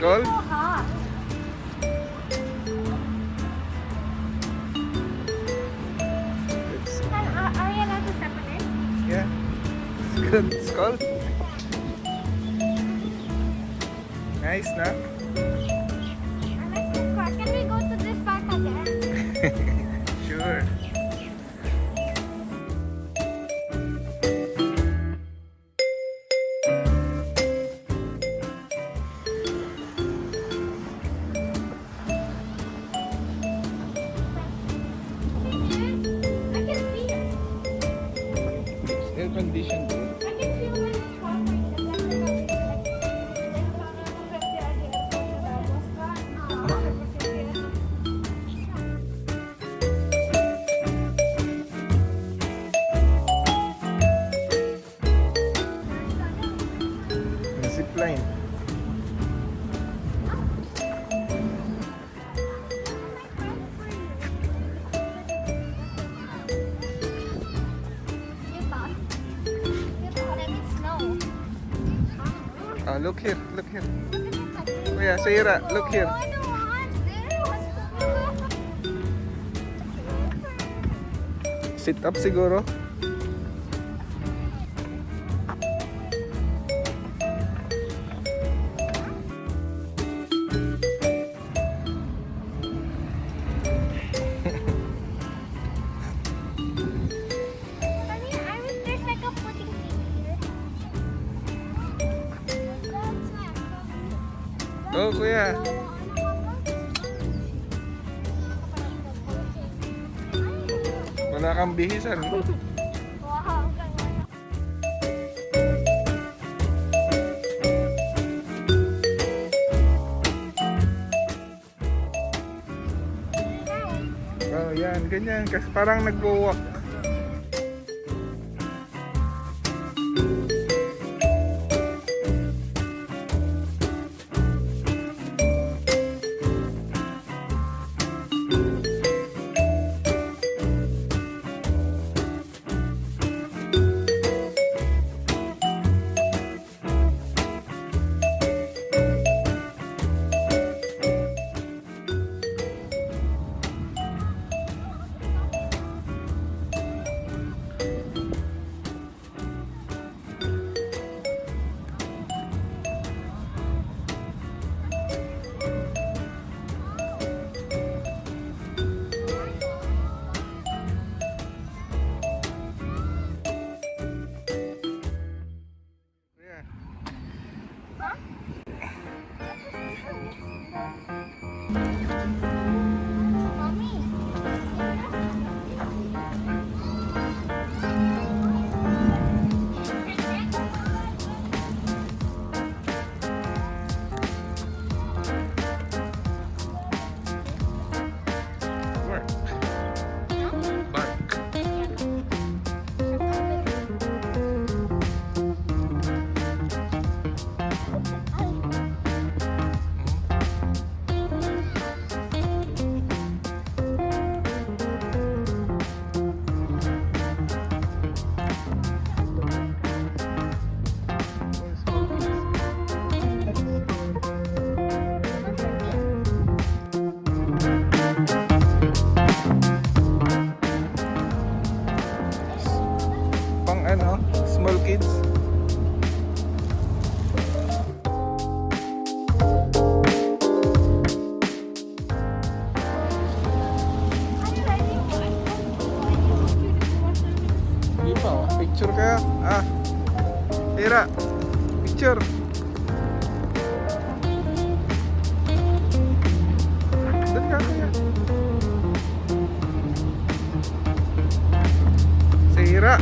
cold? so hot. It's, Are you allowed to step in it? yeah. It's good. It's cold. Nice, na? Can we go to this park again? Sure. I can see it. It's air-conditioned, bro. I can feel when it's warm. Zipline. Ah, look here. Look here. Kuya, Saira, look here. Sit up siguro. Oh, kuya. Wala kang bihisan. Oh, yan. Ganyan. Kasi parang nagwo-walk. Small kids. Hindi pa, oh. Picture kaya. Ah, Tira, picture. Doon ka kaya. Tira.